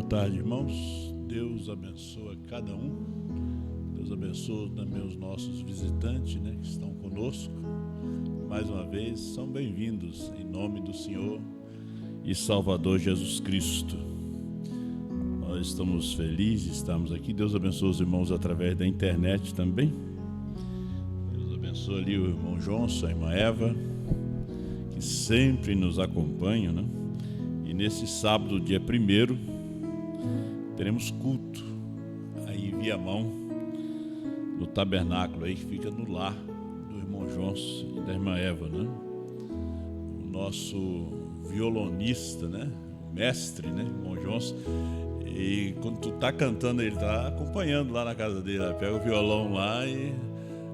Boa tarde, irmãos. Deus abençoa cada um. Deus abençoa também os nossos visitantes, que estão conosco. Mais uma vez, são bem-vindos em nome do Senhor e Salvador Jesus Cristo. Nós estamos felizes, estamos aqui. Deus abençoa os irmãos através da internet também. Deus abençoa ali o irmão Johnson, a irmã Eva, que sempre nos acompanham, E nesse sábado, dia 1º, teremos culto aí em Viamão, no tabernáculo aí que fica no lar do irmão Johnson e da irmã Eva, O nosso violonista, o mestre, irmão Johnson. E quando tu tá cantando, ele tá acompanhando lá na casa dele, pega o violão lá e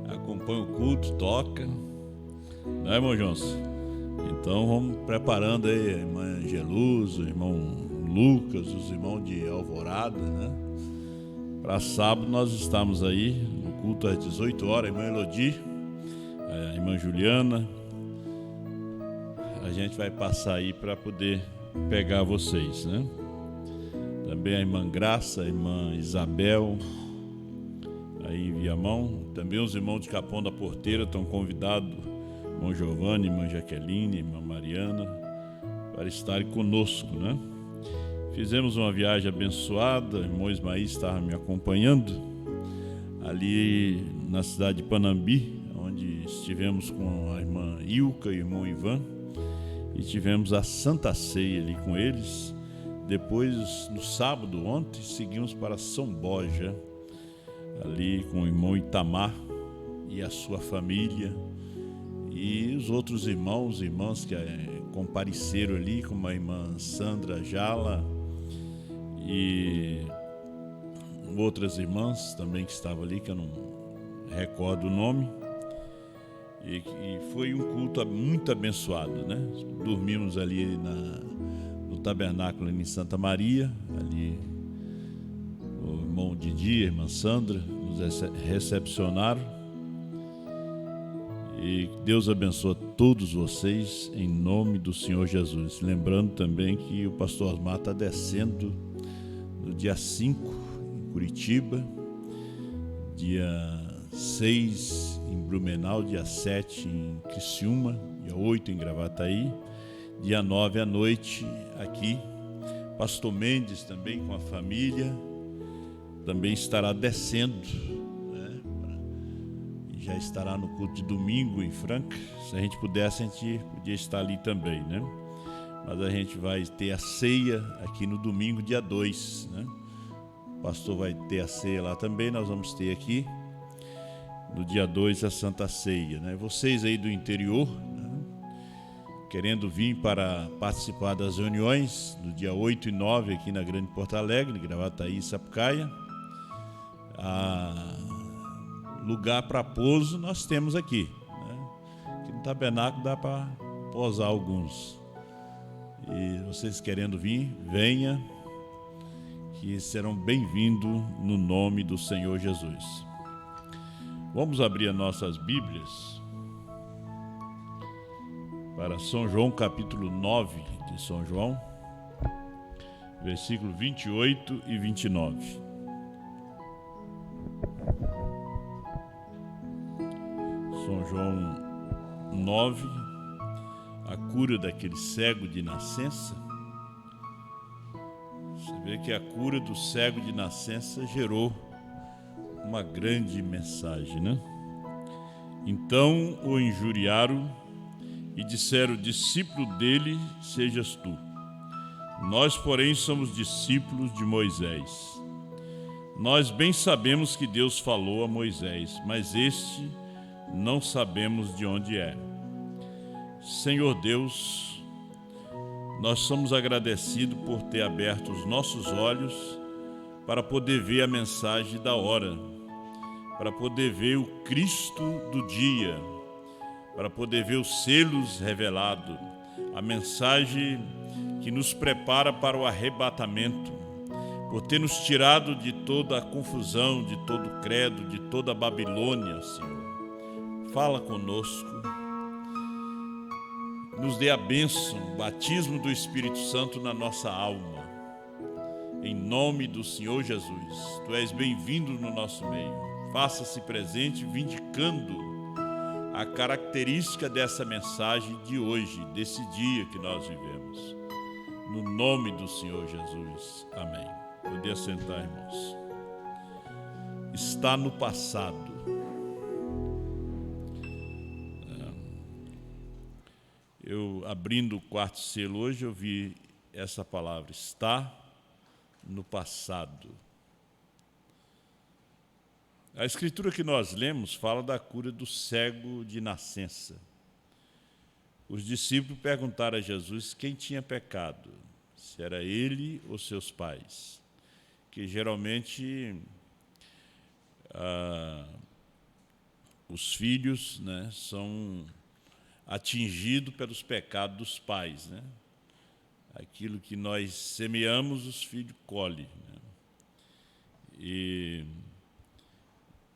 acompanha o culto, toca, não é, irmão Johnson? Então vamos preparando aí a irmã Angeluz, o irmão Lucas, os irmãos de Alvorada, Para sábado nós estamos aí no culto às 18 horas, a irmã Elodie, a irmã Juliana. A gente vai passar aí para poder pegar vocês, Também a irmã Graça, a irmã Isabel, aí em Viamão. Também os irmãos de Capão da Porteira estão convidados, irmão Giovanni, irmã Jaqueline, irmã Mariana, para estarem conosco, Fizemos uma viagem abençoada, o irmão Ismael estava me acompanhando, ali na cidade de Panambi, onde estivemos com a irmã Ilka e o irmão Ivan, e tivemos a Santa Ceia ali com eles. Depois, no sábado, ontem, seguimos para São Borja, ali com o irmão Itamar e a sua família, e os outros irmãos e irmãs que compareceram ali, como a irmã Sandra Jala e outras irmãs também que estavam ali, que eu não recordo o nome. E foi um culto muito abençoado, Dormimos ali no tabernáculo em Santa Maria, ali o irmão Didi, a irmã Sandra nos recepcionaram. E Deus abençoe todos vocês em nome do Senhor Jesus. Lembrando também que o pastor Osmar está descendo no dia 5 em Curitiba, dia 6 em Blumenau, dia 7 em Criciúma, dia 8 em Gravataí, dia 9 à noite aqui. Pastor Mendes também com a família também estará descendo, já estará no culto de domingo em Franca. Se a gente pudesse, a gente podia estar ali também, Mas a gente vai ter a ceia aqui no domingo, dia 2, O pastor vai ter a ceia lá também, nós vamos ter aqui no dia 2 a Santa Ceia, Vocês aí do interior, querendo vir para participar das reuniões do dia 8 e 9 aqui na Grande Porto Alegre, Gravataí e Sapucaia, lugar para pouso nós temos aqui, Aqui no tabernáculo dá para pousar alguns. E vocês querendo vir, venha, que serão bem-vindos no nome do Senhor Jesus. Vamos abrir as nossas Bíblias para São João, capítulo 9 de São João, versículo 28 e 29. São João 9, a cura daquele cego de nascença. Você vê que a cura do cego de nascença gerou uma grande mensagem, Então o injuriaram e disseram: discípulo dele sejas tu. Nós, porém, somos discípulos de Moisés. Nós bem sabemos que Deus falou a Moisés, mas este não sabemos de onde é. Senhor Deus, nós somos agradecidos por ter aberto os nossos olhos para poder ver a mensagem da hora, para poder ver o Cristo do dia, para poder ver os selos revelados, a mensagem que nos prepara para o arrebatamento, por ter nos tirado de toda a confusão, de todo o credo, de toda a Babilônia, Senhor. Fala conosco, nos dê a bênção, o batismo do Espírito Santo na nossa alma, em nome do Senhor Jesus. Tu és bem-vindo no nosso meio. Faça-se presente, vindicando a característica dessa mensagem de hoje, desse dia que nós vivemos. No nome do Senhor Jesus. Amém. Pode assentar, irmãos. Está no passado. Eu, abrindo o quarto selo hoje, eu vi essa palavra, está no passado. A escritura que nós lemos fala da cura do cego de nascença. Os discípulos perguntaram a Jesus quem tinha pecado, se era ele ou seus pais, que geralmente os filhos, né, são atingidos pelos pecados dos pais, né? Aquilo que nós semeamos, os filhos colhem, né? E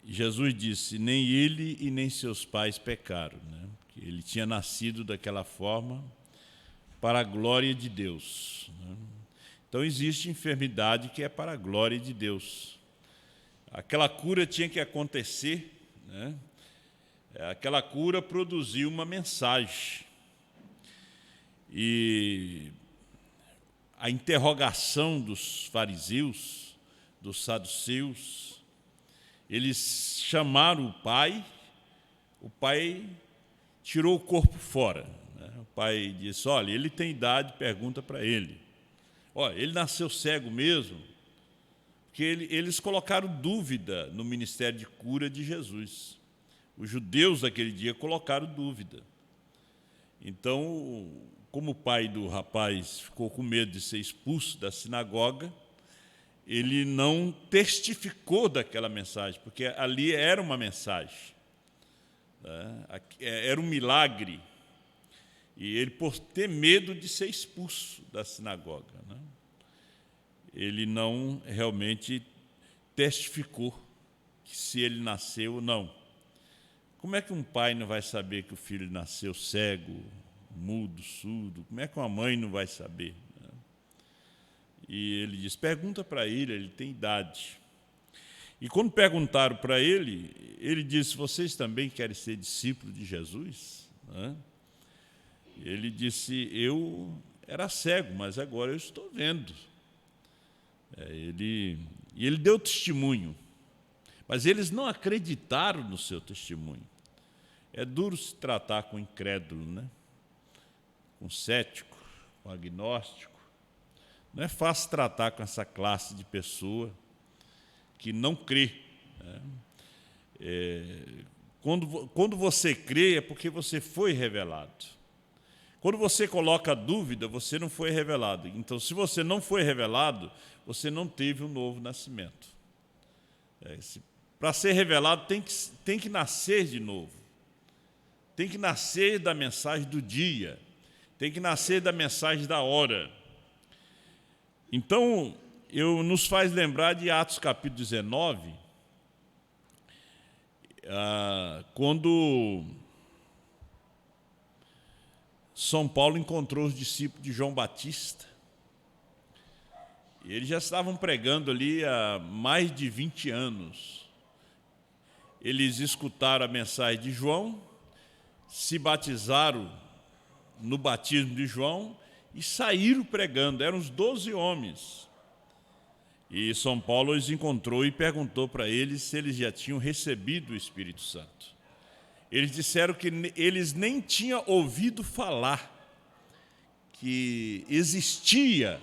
Jesus disse, nem ele e nem seus pais pecaram, né? Porque ele tinha nascido daquela forma para a glória de Deus, né? Então existe enfermidade que é para a glória de Deus. Aquela cura tinha que acontecer, né? Aquela cura produziu uma mensagem. E a interrogação dos fariseus, dos saduceus, eles chamaram o pai tirou o corpo fora, né? O pai disse, olha, ele tem idade, pergunta para ele. Olha, ele nasceu cego mesmo? Porque eles colocaram dúvida no ministério de cura de Jesus. Os judeus daquele dia colocaram dúvida. Então, como o pai do rapaz ficou com medo de ser expulso da sinagoga, ele não testificou daquela mensagem, porque ali era uma mensagem, né? Era um milagre, e ele, por ter medo de ser expulso da sinagoga, né, ele não realmente testificou que se ele nasceu ou não. Como é que um pai não vai saber que o filho nasceu cego, mudo, surdo? Como é que uma mãe não vai saber, né? E ele diz, pergunta para ele tem idade. E quando perguntaram para ele, ele disse, vocês também querem ser discípulos de Jesus? Né? Ele disse, eu era cego, mas agora eu estou vendo. E ele deu testemunho, mas eles não acreditaram no seu testemunho. É duro se tratar com incrédulo, né? Com cético, com agnóstico. Não é fácil tratar com essa classe de pessoa que não crê, né? Quando você crê, é porque você foi revelado. Quando você coloca dúvida, você não foi revelado. Então, se você não foi revelado, você não teve um novo nascimento. Para ser revelado, tem que nascer de novo. Tem que nascer da mensagem do dia. Tem que nascer da mensagem da hora. Então, nos faz lembrar de Atos capítulo 19, quando São Paulo encontrou os discípulos de João Batista. E eles já estavam pregando ali há mais de 20 anos. Eles escutaram a mensagem de João, se batizaram no batismo de João e saíram pregando. Eram uns 12 homens. E São Paulo os encontrou e perguntou para eles se eles já tinham recebido o Espírito Santo. Eles disseram que eles nem tinham ouvido falar que existia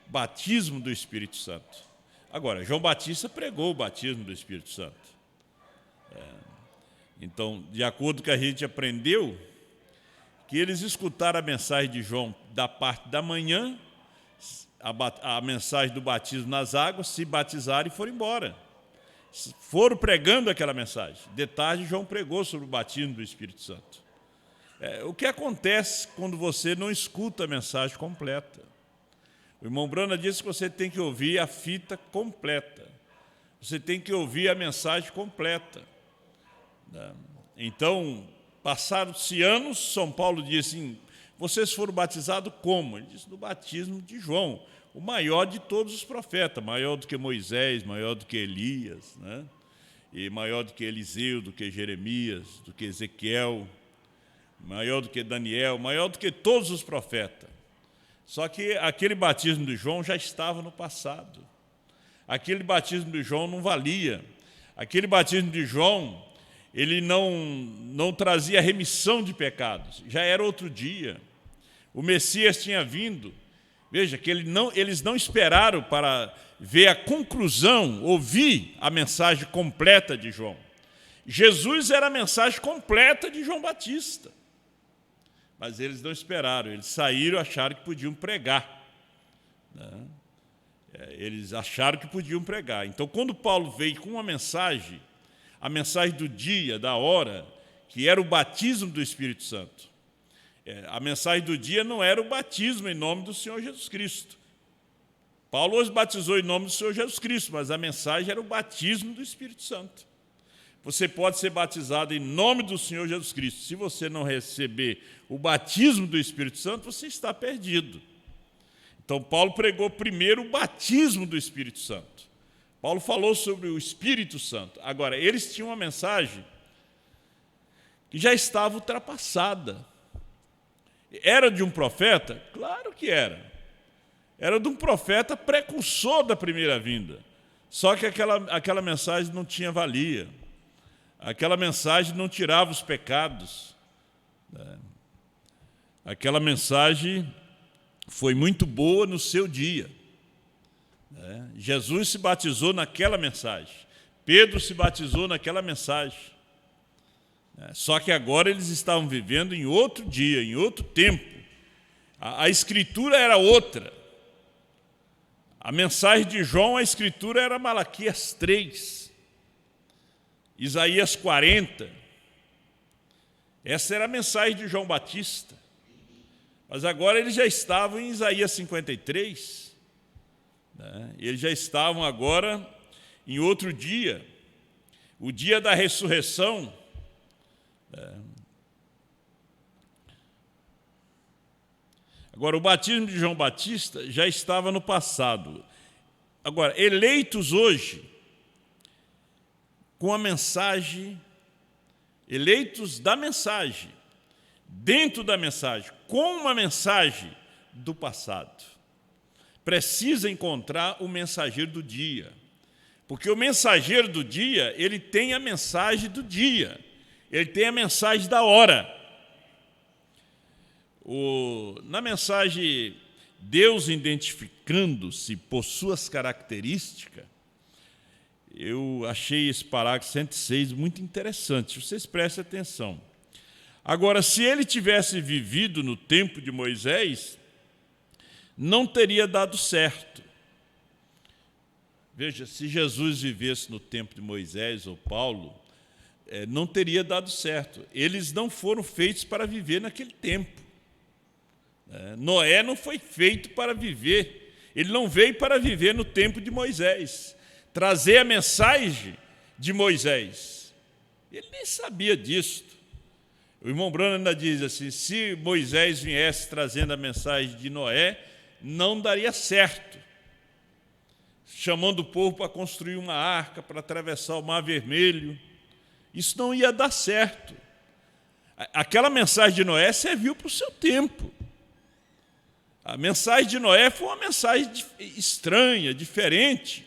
batismo do Espírito Santo. Agora, João Batista pregou o batismo do Espírito Santo. Então, de acordo com o que a gente aprendeu, que eles escutaram a mensagem de João da parte da manhã, a mensagem do batismo nas águas, se batizaram e foram embora. Foram pregando aquela mensagem. De tarde, João pregou sobre o batismo do Espírito Santo. O que acontece quando você não escuta a mensagem completa? O irmão Brana disse que você tem que ouvir a fita completa. Você tem que ouvir a mensagem completa. Então, passaram-se anos, São Paulo disse assim, vocês foram batizados como? Ele disse, no batismo de João. o maior de todos os profetas, maior do que Moisés, maior do que Elias, né? E maior do que Eliseu, do que Jeremias, do que Ezequiel, maior do que Daniel, maior do que todos os profetas. Só que aquele batismo de João já estava no passado. Aquele batismo de João não valia. Aquele batismo de João, ele não trazia remissão de pecados. Já era outro dia. O Messias tinha vindo. Veja que eles não esperaram para ver a conclusão, ouvir a mensagem completa de João. Jesus era a mensagem completa de João Batista. Mas eles não esperaram, eles saíram e acharam que podiam pregar, né? Eles acharam que podiam pregar. Então, quando Paulo veio com uma mensagem, a mensagem do dia, da hora, que era o batismo do Espírito Santo, a mensagem do dia não era o batismo em nome do Senhor Jesus Cristo. Paulo os batizou em nome do Senhor Jesus Cristo, mas a mensagem era o batismo do Espírito Santo. Você pode ser batizado em nome do Senhor Jesus Cristo. Se você não receber o batismo do Espírito Santo, você está perdido. Então, Paulo pregou primeiro o batismo do Espírito Santo. Paulo falou sobre o Espírito Santo. Agora, eles tinham uma mensagem que já estava ultrapassada. Era de um profeta? Claro que era. Era de um profeta precursor da primeira vinda. Só que aquela mensagem não tinha valia. Aquela mensagem não tirava os pecados. Aquela mensagem foi muito boa no seu dia. Jesus se batizou naquela mensagem. Pedro se batizou naquela mensagem. Só que agora eles estavam vivendo em outro dia, em outro tempo. A Escritura era outra. A mensagem de João, a Escritura era Malaquias 3, Isaías 40. Essa era a mensagem de João Batista. Mas agora eles já estavam em Isaías 53. Eles já estavam agora em outro dia, o dia da ressurreição. Agora, o batismo de João Batista já estava no passado. Agora, eleitos hoje, com a mensagem, eleitos da mensagem, dentro da mensagem, com uma mensagem do passado. Precisa encontrar o mensageiro do dia. Porque o mensageiro do dia, ele tem a mensagem do dia. Ele tem a mensagem da hora. Na mensagem, Deus identificando-se por suas características, eu achei esse parágrafo 106 muito interessante. Vocês prestem atenção. Agora, se ele tivesse vivido no tempo de Moisés, não teria dado certo. Veja, se Jesus vivesse no tempo de Moisés ou Paulo, não teria dado certo. Eles não foram feitos para viver naquele tempo. Noé não foi feito para viver. Ele não veio para viver no tempo de Moisés, trazer a mensagem de Moisés. Ele nem sabia disso. O irmão Bruno ainda diz assim, se Moisés viesse trazendo a mensagem de Noé, não daria certo. Chamando o povo para construir uma arca, para atravessar o Mar Vermelho. Isso não ia dar certo. Aquela mensagem de Noé serviu para o seu tempo. A mensagem de Noé foi uma mensagem estranha, diferente.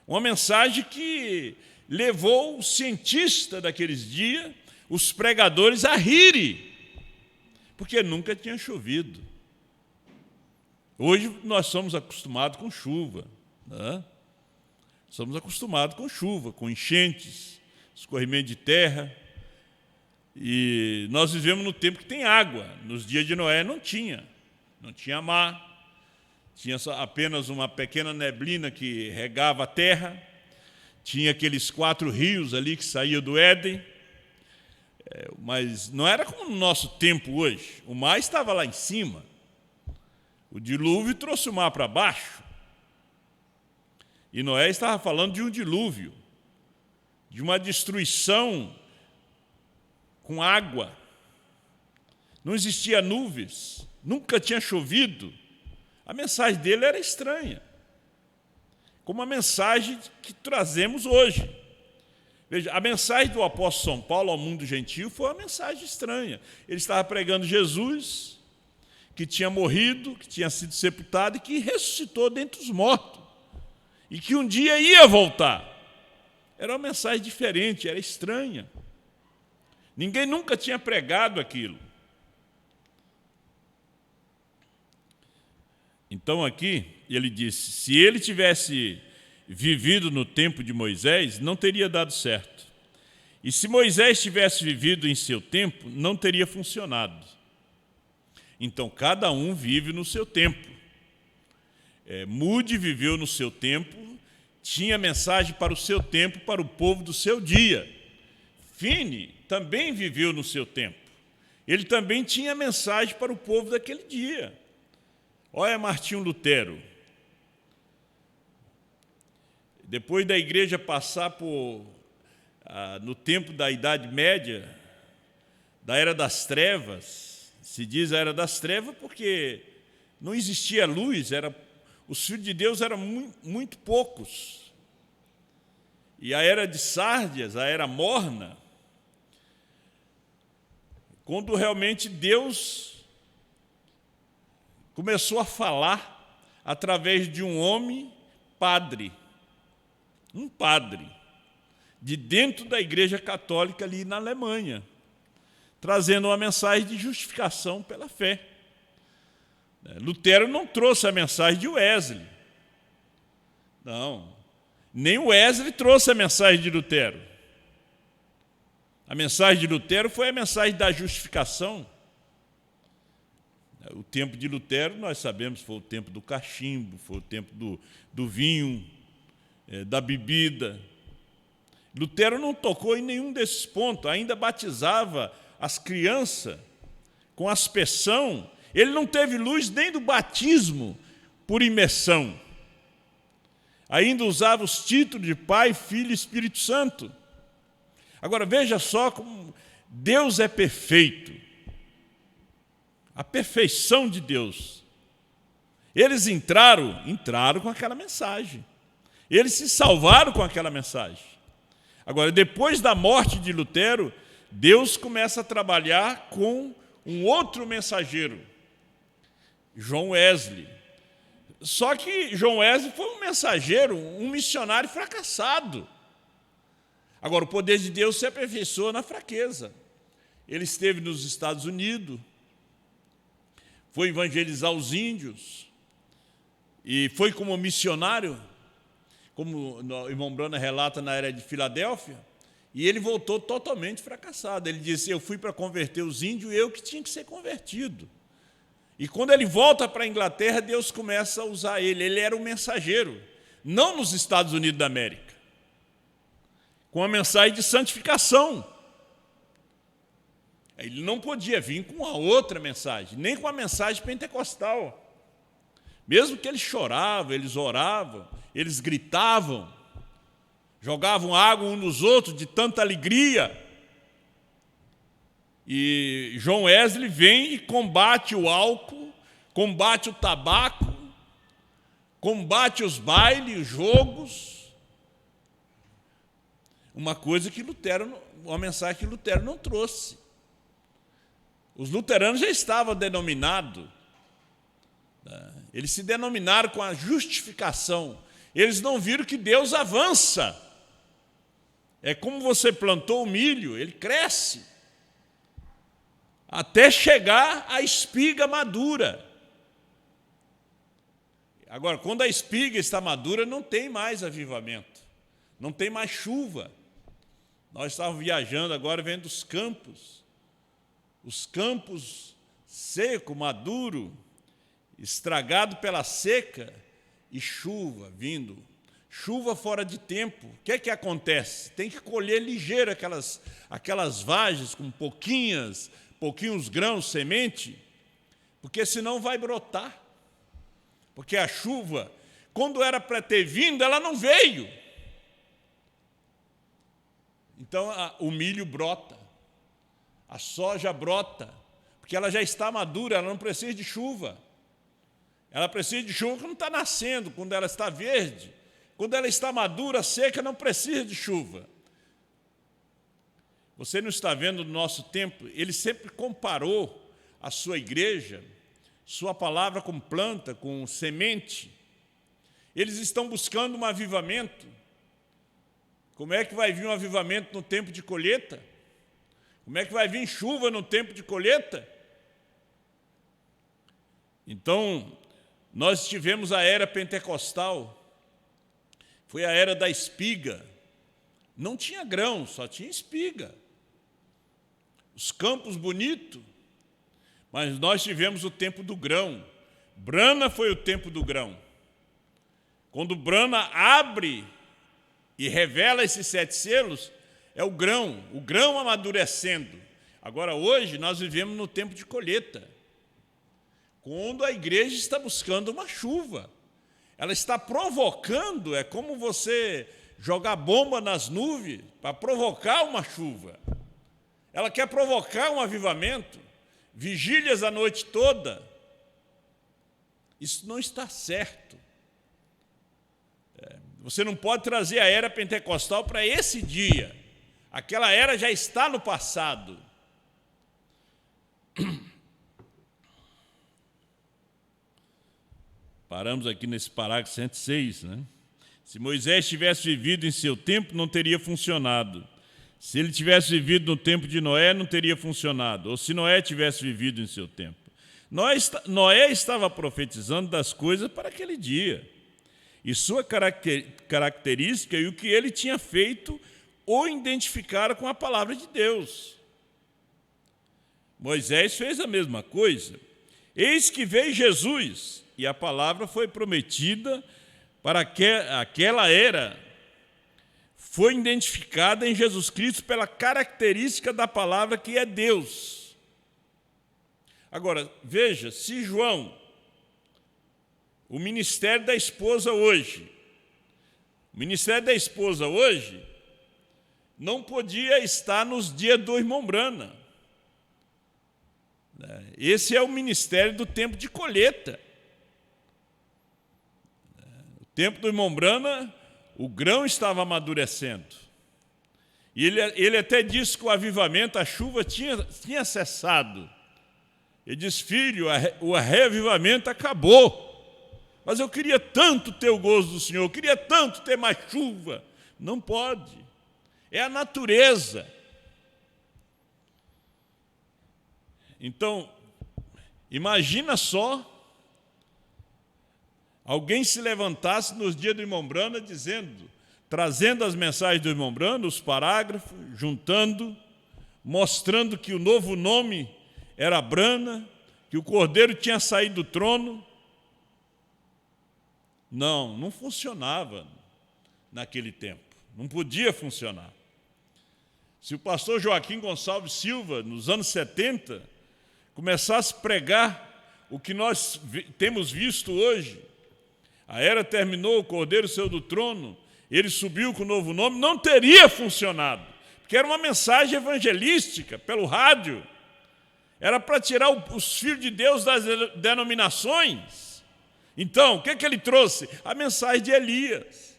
Uma mensagem que levou o cientista daqueles dias, os pregadores, a rirem, porque nunca tinha chovido. Hoje nós somos acostumados com chuva, né? Somos acostumados com chuva, com enchentes, escorrimento de terra. E nós vivemos no tempo que tem água. Nos dias de Noé não tinha. Não tinha mar, tinha apenas uma pequena neblina que regava a terra, tinha aqueles 4 rios ali que saíam do Éden, mas não era como no nosso tempo hoje. O mar estava lá em cima, o dilúvio trouxe o mar para baixo, e Noé estava falando de um dilúvio, de uma destruição com água. Não existia nuvens. Nunca tinha chovido. A mensagem dele era estranha, como a mensagem que trazemos hoje. Veja, a mensagem do apóstolo São Paulo ao mundo gentil foi uma mensagem estranha. Ele estava pregando Jesus, que tinha morrido, que tinha sido sepultado e que ressuscitou dentre os mortos, e que um dia ia voltar. Era uma mensagem diferente, era estranha. Ninguém nunca tinha pregado aquilo. Então aqui ele disse, se ele tivesse vivido no tempo de Moisés, não teria dado certo. E se Moisés tivesse vivido em seu tempo, não teria funcionado. Então cada um vive no seu tempo. Moody viveu no seu tempo, tinha mensagem para o seu tempo, para o povo do seu dia. Finney também viveu no seu tempo. Ele também tinha mensagem para o povo daquele dia. Olha Martinho Lutero. Depois da igreja passar no tempo da Idade Média, da Era das Trevas, se diz a Era das Trevas porque não existia luz, os filhos de Deus eram muito poucos. E a Era de Sárdias, a Era Morna, quando realmente Deus começou a falar através de um homem padre, um padre, de dentro da Igreja Católica ali na Alemanha, trazendo uma mensagem de justificação pela fé. Lutero não trouxe a mensagem de Wesley. Não, nem Wesley trouxe a mensagem de Lutero. A mensagem de Lutero foi a mensagem da justificação. O tempo de Lutero, nós sabemos, foi o tempo do cachimbo, foi o tempo do vinho, da bebida. Lutero não tocou em nenhum desses pontos, ainda batizava as crianças com aspersão. Ele não teve luz nem do batismo por imersão. Ainda usava os títulos de Pai, Filho e Espírito Santo. Agora, veja só como Deus é perfeito. A perfeição de Deus. Eles entraram com aquela mensagem. Eles se salvaram com aquela mensagem. Agora, depois da morte de Lutero, Deus começa a trabalhar com um outro mensageiro, John Wesley. Só que John Wesley foi um mensageiro, um missionário fracassado. Agora, o poder de Deus se aperfeiçoa na fraqueza. Ele esteve nos Estados Unidos, foi evangelizar os índios, e foi como missionário, como o irmão Brana relata na era de Filadélfia, e ele voltou totalmente fracassado. Ele disse, eu fui para converter os índios, eu que tinha que ser convertido. E quando ele volta para a Inglaterra, Deus começa a usar ele. Ele era um mensageiro, não nos Estados Unidos da América, com a mensagem de santificação. Ele não podia vir com a outra mensagem, nem com a mensagem pentecostal. Mesmo que eles choravam, eles oravam, eles gritavam, jogavam água uns nos outros de tanta alegria. E John Wesley vem e combate o álcool, combate o tabaco, combate os bailes, os jogos. Uma mensagem que Lutero não trouxe. Os luteranos já estavam denominados, eles se denominaram com a justificação. Eles não viram que Deus avança. É como você plantou o milho, ele cresce, até chegar à espiga madura. Agora, quando a espiga está madura, não tem mais avivamento, não tem mais chuva. Nós estávamos viajando agora, vendo os campos seco, maduro, estragado pela seca, e chuva vindo, chuva fora de tempo. O que é que acontece? Tem que colher ligeiro aquelas vagens com pouquinhos grãos, semente, porque senão vai brotar. Porque a chuva, quando era para ter vindo, ela não veio. Então o milho brota, a soja brota, porque ela já está madura, ela não precisa de chuva. Ela precisa de chuva quando está nascendo, quando ela está verde. Quando ela está madura, seca, não precisa de chuva. Você não está vendo no nosso tempo? Ele sempre comparou a sua igreja, sua palavra com planta, com semente. Eles estão buscando um avivamento. Como é que vai vir um avivamento no tempo de colheita? Como é que vai vir chuva no tempo de colheita? Então, nós tivemos a era pentecostal, foi a era da espiga. Não tinha grão, só tinha espiga. Os campos bonitos, mas nós tivemos o tempo do grão. Brana foi o tempo do grão. Quando Brana abre e revela esses 7 selos, é o grão amadurecendo. Agora, hoje, nós vivemos no tempo de colheita, quando a igreja está buscando uma chuva. Ela está provocando, é como você jogar bomba nas nuvens para provocar uma chuva. Ela quer provocar um avivamento, vigílias a noite toda. Isso não está certo. Você não pode trazer a era pentecostal para esse dia. Aquela era já está no passado. Paramos aqui nesse parágrafo 106, né? Se Moisés tivesse vivido em seu tempo, não teria funcionado. Se ele tivesse vivido no tempo de Noé, não teria funcionado. Ou se Noé tivesse vivido em seu tempo. Noé estava profetizando das coisas para aquele dia. E sua característica e o que ele tinha feito o identificaram com a palavra de Deus. Moisés fez a mesma coisa. Eis que veio Jesus, e a palavra foi prometida para aquela era. Foi identificada em Jesus Cristo pela característica da palavra que é Deus. Agora, veja, se João, o ministério da esposa hoje, não podia estar nos dias do irmão Brana. Esse é o ministério do tempo de colheita. O tempo do irmão Brana, o grão estava amadurecendo. E ele até disse que o avivamento, a chuva tinha cessado. Ele disse: filho, o reavivamento acabou. Mas eu queria tanto ter o gozo do Senhor, eu queria tanto ter mais chuva. Não pode. É a natureza. Então, imagina só alguém se levantasse nos dias do irmão Brana trazendo as mensagens do irmão Brana, os parágrafos, juntando, mostrando que o novo nome era Brana, que o cordeiro tinha saído do trono. Não funcionava naquele tempo, não podia funcionar. Se o pastor Joaquim Gonçalves Silva, nos anos 70, começasse a pregar o que nós temos visto hoje, a era terminou, o cordeiro saiu do trono, ele subiu com o novo nome, não teria funcionado, porque era uma mensagem evangelística pelo rádio, era para tirar os filhos de Deus das denominações. Então, o que ele trouxe? A mensagem de Elias.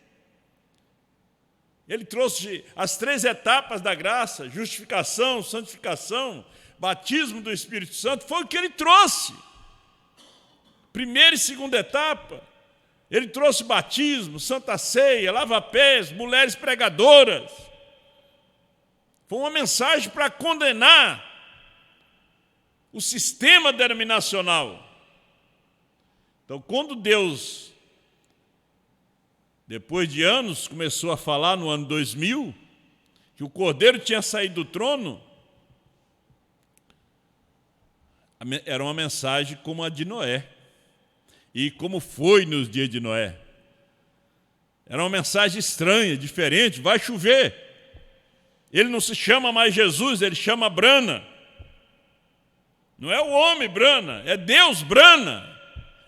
Ele trouxe as 3 etapas da graça: justificação, santificação, batismo do Espírito Santo. Foi o que ele trouxe. Primeira e segunda etapa. Ele trouxe batismo, santa ceia, lava-pés, mulheres pregadoras. Foi uma mensagem para condenar o sistema denominacional. Então, quando Deus, depois de anos, começou a falar no ano 2000, que o cordeiro tinha saído do trono, era uma mensagem como a de Noé. E como foi nos dias de Noé. Era uma mensagem estranha, diferente. Vai chover. Ele não se chama mais Jesus, ele chama Brana. Não é o homem Brana, é Deus Brana.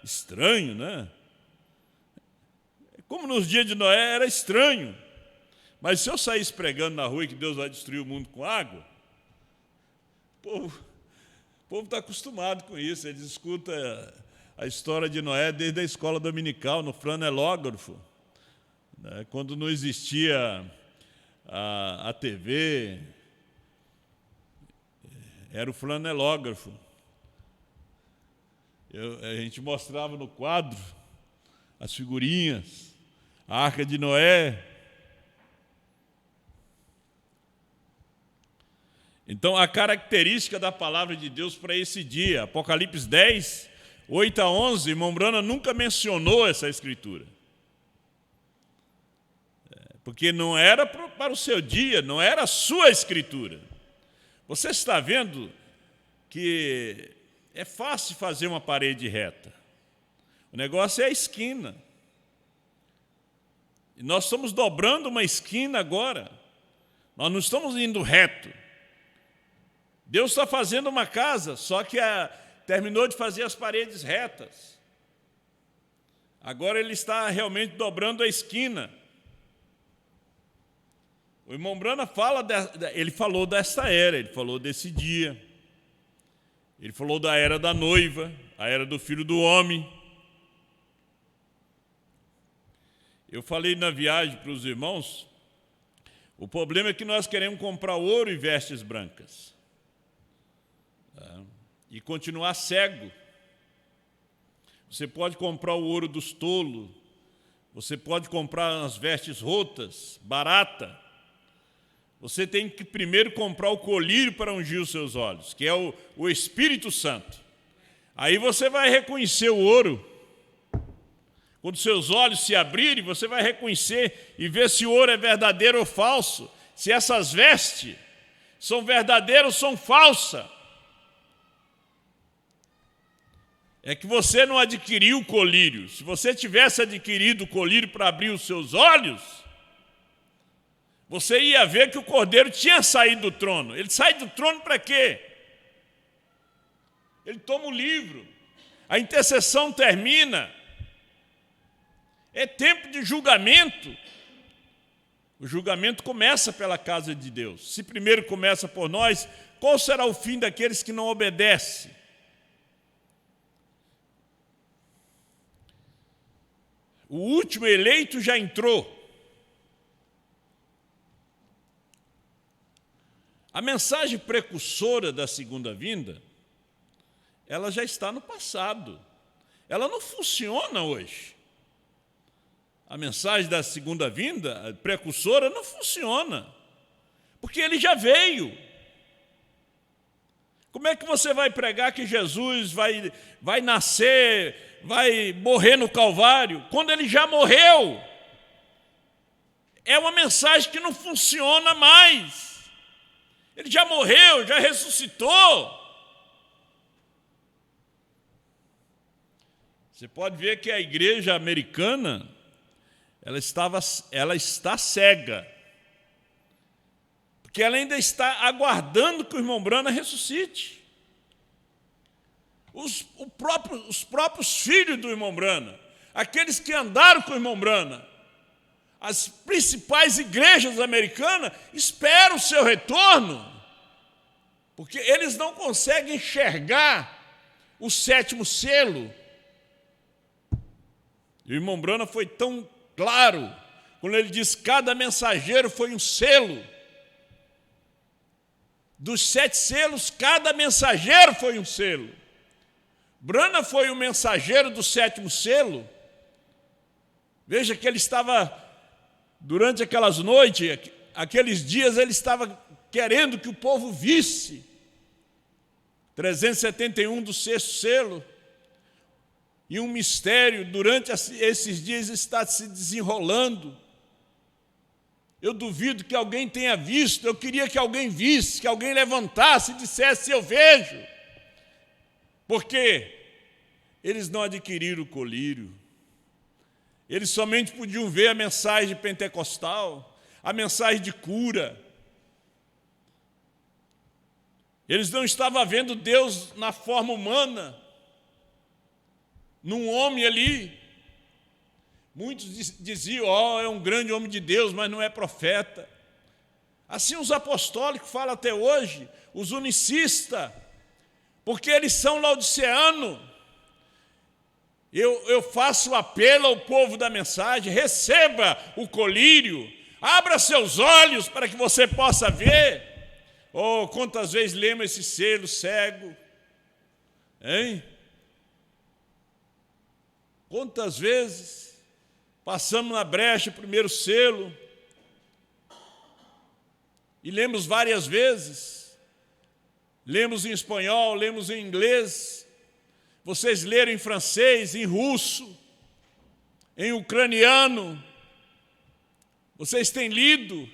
Estranho, né? Como nos dias de Noé era estranho. Mas se eu saísse pregando na rua e que Deus vai destruir o mundo com água, o povo está acostumado com isso. Eles escutam a história de Noé desde a escola dominical, no flanelógrafo, né? Quando não existia a TV, era o flanelógrafo. A gente mostrava no quadro as figurinhas, a Arca de Noé. Então, a característica da palavra de Deus para esse dia, Apocalipse 10, 8 a 11, irmão Brana nunca mencionou essa escritura. Porque não era para o seu dia, não era a sua escritura. Você está vendo que é fácil fazer uma parede reta. O negócio é a esquina. E nós estamos dobrando uma esquina agora. Nós não estamos indo reto. Deus está fazendo uma casa, só que terminou de fazer as paredes retas. Agora Ele está realmente dobrando a esquina. O irmão Brana ele falou dessa era, ele falou desse dia. Ele falou da era da noiva, a era do Filho do Homem. Eu falei na viagem para os irmãos, o problema é que nós queremos comprar ouro e vestes brancas. E continuar cego. Você pode comprar o ouro dos tolos, você pode comprar as vestes rotas, barata. Você tem que primeiro comprar o colírio para ungir os seus olhos, que é o Espírito Santo. Aí você vai reconhecer o ouro. Quando seus olhos se abrirem, você vai reconhecer e ver se o ouro é verdadeiro ou falso, se essas vestes são verdadeiras ou são falsas. É que você não adquiriu o colírio. Se você tivesse adquirido o colírio para abrir os seus olhos, você ia ver que o Cordeiro tinha saído do trono. Ele sai do trono para quê? Ele toma o livro. A intercessão termina. É tempo de julgamento. O julgamento começa pela casa de Deus. Se primeiro começa por nós, qual será o fim daqueles que não obedecem? O último eleito já entrou. A mensagem precursora da segunda vinda, ela já está no passado. Ela não funciona hoje. A mensagem da segunda vinda, a precursora, não funciona. Porque ele já veio. Como é que você vai pregar que Jesus vai nascer, vai morrer no Calvário, quando ele já morreu? É uma mensagem que não funciona mais. Ele já morreu, já ressuscitou. Você pode ver que a igreja americana, ela está cega. Porque ela ainda está aguardando que o irmão Brana ressuscite. Os próprios filhos do irmão Brana, aqueles que andaram com o irmão Brana, as principais igrejas americanas esperam o seu retorno, porque eles não conseguem enxergar o sétimo selo. E o irmão Brana foi tão claro, quando ele diz que cada mensageiro foi um selo. Dos 7 selos, cada mensageiro foi um selo. Brana foi o mensageiro do 7º selo. Veja que ele estava, durante aquelas noites, aqueles dias, ele estava querendo que o povo visse 371 do 6º selo. E um mistério, durante esses dias, está se desenrolando. Eu duvido que alguém tenha visto, eu queria que alguém visse, que alguém levantasse e dissesse, eu vejo. Porque eles não adquiriram o colírio. Eles somente podiam ver a mensagem pentecostal, a mensagem de cura. Eles não estavam vendo Deus na forma humana, num homem ali. Muitos diziam, é um grande homem de Deus, mas não é profeta. Assim os apostólicos falam até hoje, os unicistas, porque eles são laodiceanos. Eu faço apelo ao povo da mensagem: receba o colírio, abra seus olhos para que você possa ver. Oh, quantas vezes lemos esse selo cego, hein? Quantas vezes passamos na brecha o primeiro selo e lemos várias vezes, lemos em espanhol, lemos em inglês, vocês leram em francês, em russo, em ucraniano, vocês têm lido,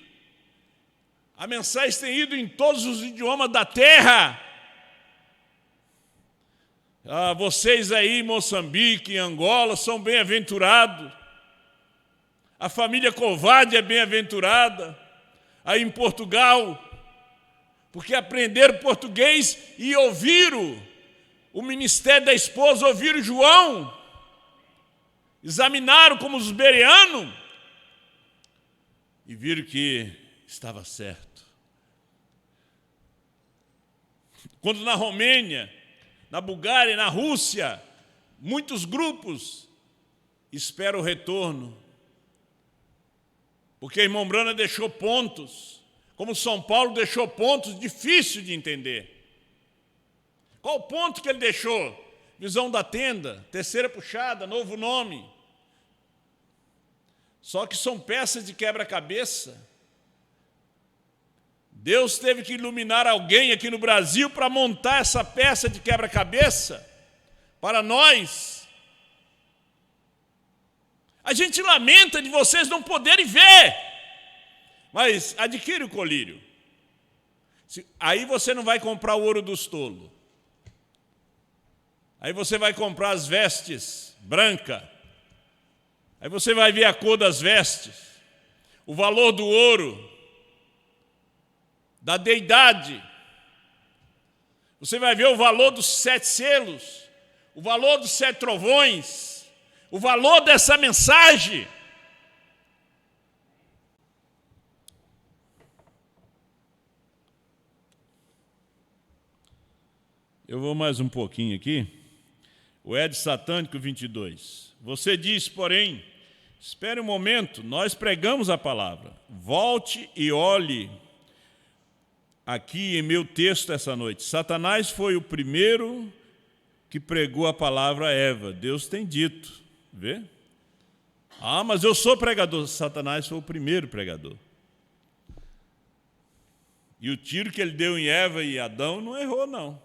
a mensagem tem ido em todos os idiomas da terra. Vocês aí em Moçambique, em Angola, são bem-aventurados. A família Covade é bem-aventurada. Aí em Portugal, porque aprenderam português e ouviram o ministério da esposa, ouviram João, examinaram como os bereanos e viram que estava certo. Quando na Romênia, na Bulgária, na Rússia, muitos grupos esperam o retorno, porque a irmã Brana deixou pontos, como São Paulo deixou pontos difíceis de entender. Qual o ponto que ele deixou? Visão da tenda, terceira puxada, novo nome. Só que são peças de quebra-cabeça. Deus teve que iluminar alguém aqui no Brasil para montar essa peça de quebra-cabeça para nós. A gente lamenta de vocês não poderem ver, mas adquire o colírio. Aí você não vai comprar o ouro dos tolos. Aí você vai comprar as vestes brancas. Aí você vai ver a cor das vestes, o valor do ouro, da deidade. Você vai ver o valor dos 7 selos, o valor dos 7 trovões, o valor dessa mensagem. Eu vou mais um pouquinho aqui. O Ed Satânico 22. Você diz, porém, espere um momento, nós pregamos a palavra. Volte e olhe aqui em meu texto essa noite. Satanás foi o primeiro que pregou a palavra a Eva. Deus tem dito, vê? Mas eu sou pregador. Satanás foi o primeiro pregador. E o tiro que ele deu em Eva e Adão não errou, não.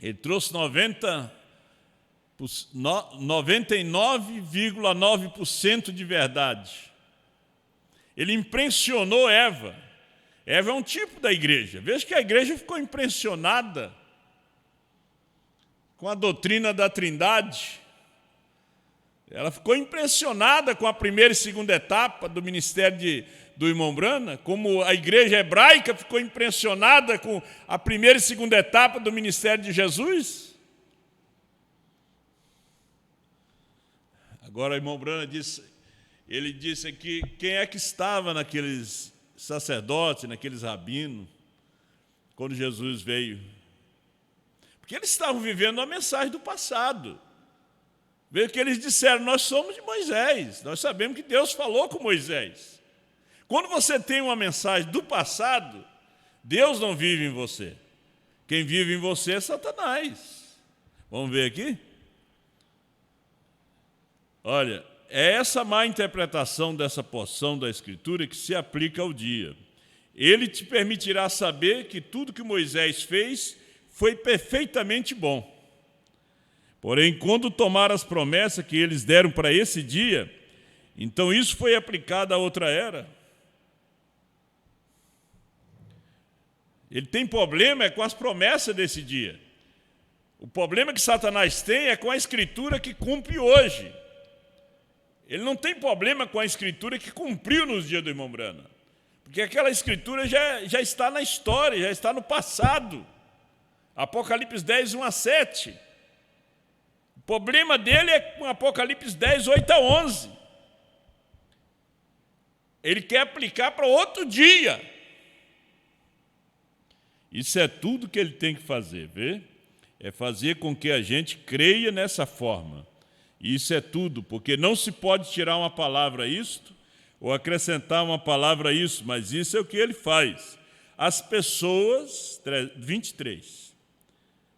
Ele trouxe 99,9% de verdade. Ele impressionou Eva. Eva é um tipo da igreja. Veja que a igreja ficou impressionada com a doutrina da Trindade. Ela ficou impressionada com a primeira e segunda etapa do ministério do irmão Brana, como a igreja hebraica ficou impressionada com a primeira e segunda etapa do ministério de Jesus. Agora o irmão Brana disse, ele disse aqui, quem é que estava naqueles sacerdotes, naqueles rabinos, quando Jesus veio? Porque eles estavam vivendo a mensagem do passado. Veja que eles disseram, nós somos de Moisés, nós sabemos que Deus falou com Moisés. Quando você tem uma mensagem do passado, Deus não vive em você. Quem vive em você é Satanás. Vamos ver aqui? Olha, é essa má interpretação dessa porção da Escritura que se aplica ao dia. Ele te permitirá saber que tudo que Moisés fez foi perfeitamente bom. Porém, quando tomaram as promessas que eles deram para esse dia, então isso foi aplicado a outra era. Ele tem problema com as promessas desse dia. O problema que Satanás tem é com a Escritura que cumpre hoje. Ele não tem problema com a Escritura que cumpriu nos dias do irmão Brana. Porque aquela Escritura já está na história, já está no passado. Apocalipse 10, 1-7. O problema dele é com Apocalipse 10, 8-11. Ele quer aplicar para outro dia. Isso é tudo que ele tem que fazer, vê? é fazer com que a gente creia nessa forma. E isso é tudo, porque não se pode tirar uma palavra a isto ou acrescentar uma palavra a isso, mas isso é o que ele faz. As pessoas, 23,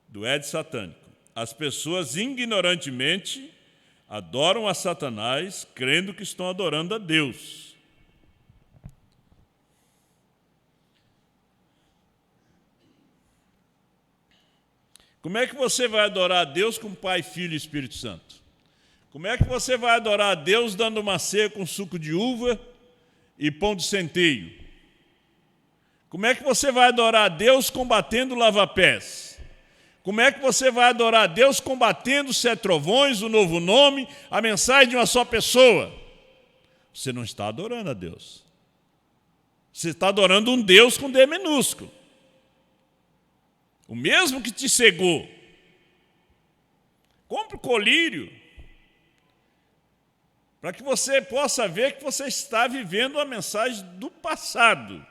do Ed Satânico, as pessoas ignorantemente adoram a Satanás, crendo que estão adorando a Deus. Como é que você vai adorar a Deus com Pai, Filho e Espírito Santo? Como é que você vai adorar a Deus dando uma ceia com suco de uva e pão de centeio? Como é que você vai adorar a Deus combatendo lava-pés? Como é que você vai adorar a Deus combatendo os 7 trovões, o novo nome, a mensagem de uma só pessoa? Você não está adorando a Deus. Você está adorando um Deus com D minúsculo. O mesmo que te cegou. Compre o colírio para que você possa ver que você está vivendo a mensagem do passado.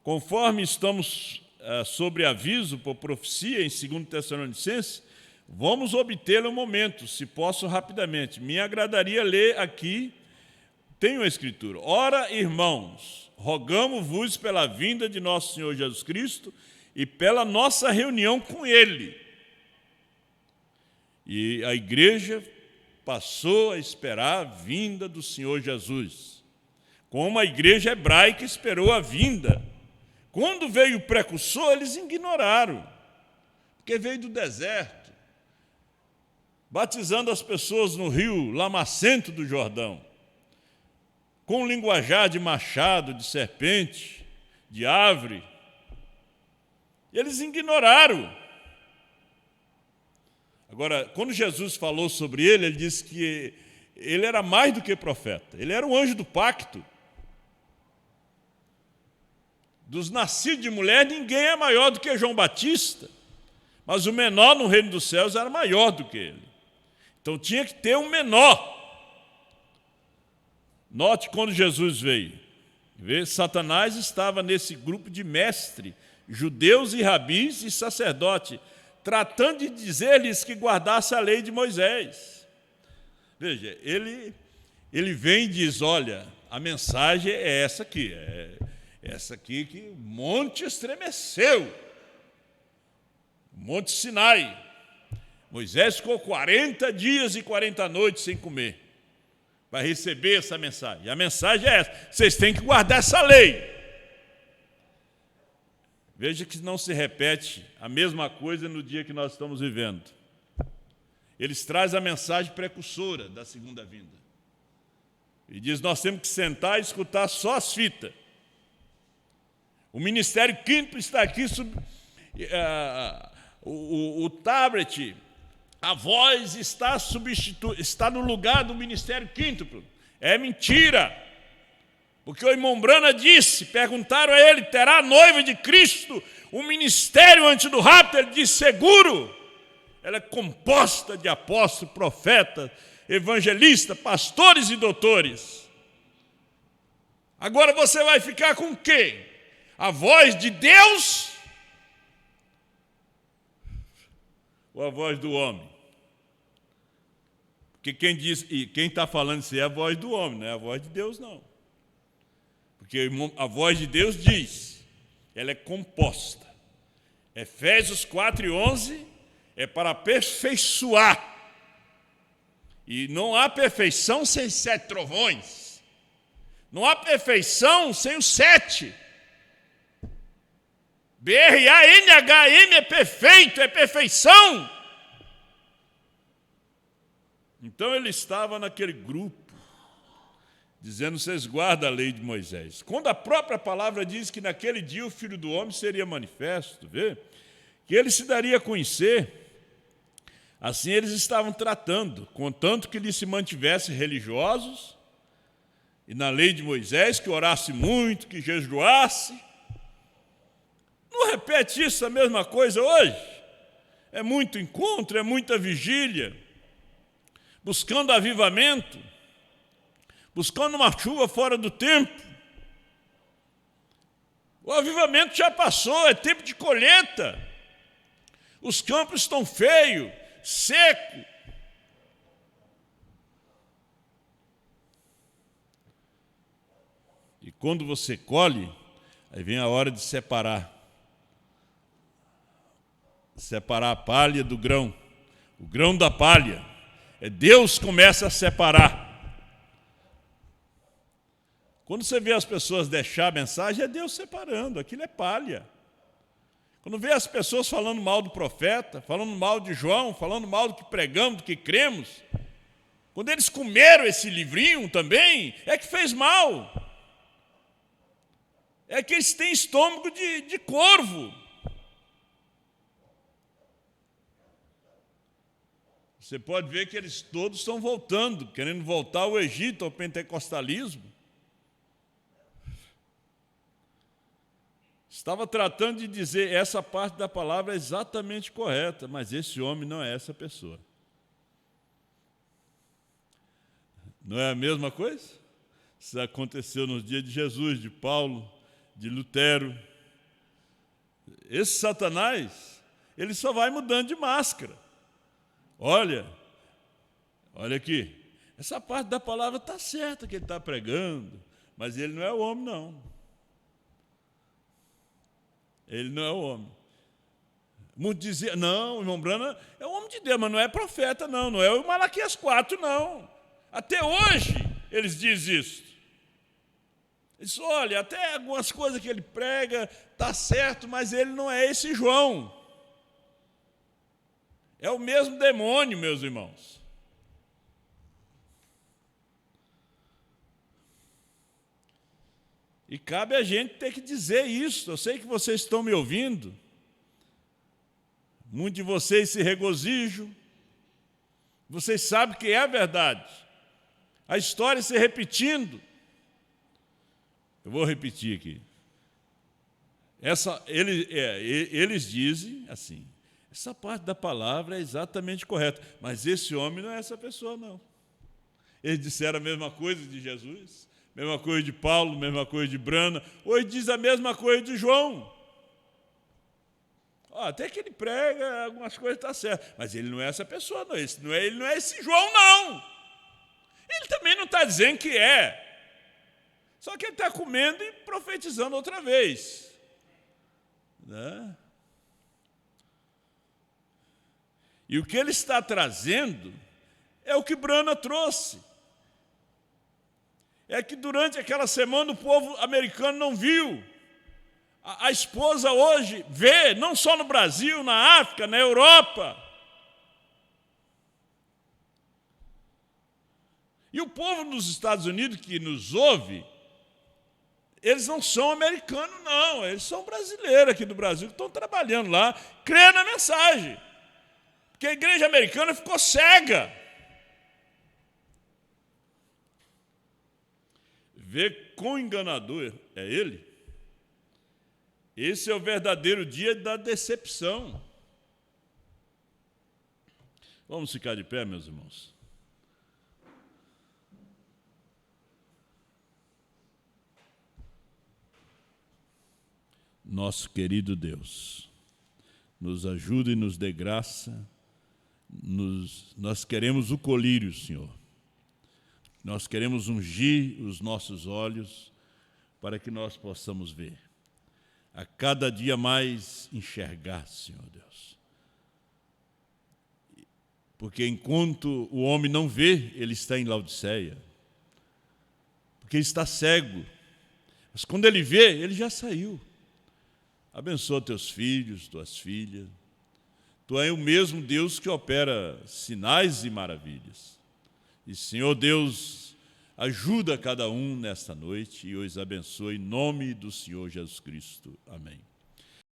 Conforme estamos sobre aviso por profecia em 2 Tessalonicenses, vamos obtê-lo um momento, se posso rapidamente. Me agradaria ler aqui, tenho a escritura. Ora, irmãos, rogamos-vos pela vinda de nosso Senhor Jesus Cristo e pela nossa reunião com Ele. E a igreja passou a esperar a vinda do Senhor Jesus, como a igreja hebraica esperou a vinda. Quando veio o precursor, eles ignoraram, porque veio do deserto, batizando as pessoas no rio lamacento do Jordão, com linguajar de machado, de serpente, de árvore. Eles ignoraram. Agora, quando Jesus falou sobre ele, ele disse que ele era mais do que profeta, ele era o anjo do pacto. Dos nascidos de mulher, ninguém é maior do que João Batista, mas o menor no reino dos céus era maior do que ele. Então tinha que ter um menor. Note quando Jesus veio. Satanás estava nesse grupo de mestre, judeus e rabis e sacerdote, tratando de dizer-lhes que guardasse a lei de Moisés. Veja, ele vem e diz, olha, a mensagem é essa aqui, essa aqui que o monte estremeceu, o monte Sinai. Moisés ficou 40 dias e 40 noites sem comer, para receber essa mensagem. E a mensagem é essa, vocês têm que guardar essa lei. Veja que não se repete a mesma coisa no dia que nós estamos vivendo. Eles trazem a mensagem precursora da segunda vinda. E diz, nós temos que sentar e escutar só as fitas. O Ministério Quíntuplo está aqui, o tablet, a voz está no lugar do Ministério Quíntuplo. É mentira. Porque o irmão Brana disse, perguntaram a ele, terá a noiva de Cristo um ministério antes do rapto? Ele disse, seguro. Ela é composta de apóstolos, profetas, evangelistas, pastores e doutores. Agora você vai ficar com o quê? A voz de Deus ou a voz do homem? Porque quem está falando isso é a voz do homem, não é a voz de Deus, não. Porque a voz de Deus diz, ela é composta. Efésios 4:11 é para aperfeiçoar. E não há perfeição sem 7 trovões. Não há perfeição sem os 7. BRANHM é perfeito, é perfeição. Então ele estava naquele grupo, dizendo, vocês guardam a lei de Moisés. Quando a própria palavra diz que naquele dia o Filho do Homem seria manifesto, vê? Que ele se daria a conhecer, assim eles estavam tratando, contanto que eles se mantivessem religiosos, e na lei de Moisés, que orasse muito, que jejuasse. Não repete isso a mesma coisa hoje? É muito encontro, é muita vigília, buscando avivamento, buscando uma chuva fora do tempo. O avivamento já passou, é tempo de colheita. Os campos estão feios, secos. E quando você colhe, aí vem a hora de separar. Separar a palha do grão. O grão da palha. Deus começa a separar. Quando você vê as pessoas deixar a mensagem, é Deus separando. Aquilo é palha. Quando vê as pessoas falando mal do profeta, falando mal de João, falando mal do que pregamos, do que cremos, quando eles comeram esse livrinho também, é que fez mal. É que eles têm estômago de corvo. Você pode ver que eles todos estão voltando, querendo voltar ao Egito, ao pentecostalismo. Estava tratando de dizer, essa parte da palavra é exatamente correta, mas esse homem não é essa pessoa. Não é a mesma coisa? Isso aconteceu nos dias de Jesus, de Paulo, de Lutero. Esse Satanás, ele só vai mudando de máscara. Olha aqui, essa parte da palavra está certa que ele está pregando, mas ele não é o homem, não. Ele não é o homem. Muitos diziam, não, o irmão Branham é o homem de Deus, mas não é profeta, não é o Malaquias 4, não. Até hoje eles dizem isso. Eles dizem, olha, até algumas coisas que ele prega está certo, mas ele não é esse João. É o mesmo demônio, meus irmãos. E cabe a gente ter que dizer isso. Eu sei que vocês estão me ouvindo. Muitos de vocês se regozijam. Vocês sabem que é a verdade. A história se repetindo. Eu vou repetir aqui. Eles dizem assim, essa parte da palavra é exatamente correta, mas esse homem não é essa pessoa, não. Eles disseram a mesma coisa de Jesus, mesma coisa de Paulo, mesma coisa de Branham, hoje diz a mesma coisa de João. Até que ele prega, algumas coisas estão certas, mas ele não é essa pessoa, não. Ele não é esse João, não. Ele também não está dizendo que é. Só que ele está comendo e profetizando outra vez. Né? E o que ele está trazendo é o que Branham trouxe. É que durante aquela semana o povo americano não viu. A esposa hoje vê, não só no Brasil, na África, na Europa. E o povo nos Estados Unidos que nos ouve, eles não são americanos, não. Eles são brasileiros aqui do Brasil, que estão trabalhando lá, crendo na mensagem. Porque a igreja americana ficou cega. Vê quão enganador é ele. Esse é o verdadeiro dia da decepção. Vamos ficar de pé, meus irmãos. Nosso querido Deus, nos ajude e nos dê graça. Nós queremos o colírio, Senhor. Nós queremos ungir os nossos olhos para que nós possamos ver. A cada dia mais enxergar, Senhor Deus. Porque enquanto o homem não vê, ele está em Laodiceia. Porque ele está cego. Mas quando ele vê, ele já saiu. Abençoa teus filhos, tuas filhas. Tu és o mesmo Deus que opera sinais e maravilhas. E, Senhor Deus, ajuda cada um nesta noite e os abençoe em nome do Senhor Jesus Cristo. Amém.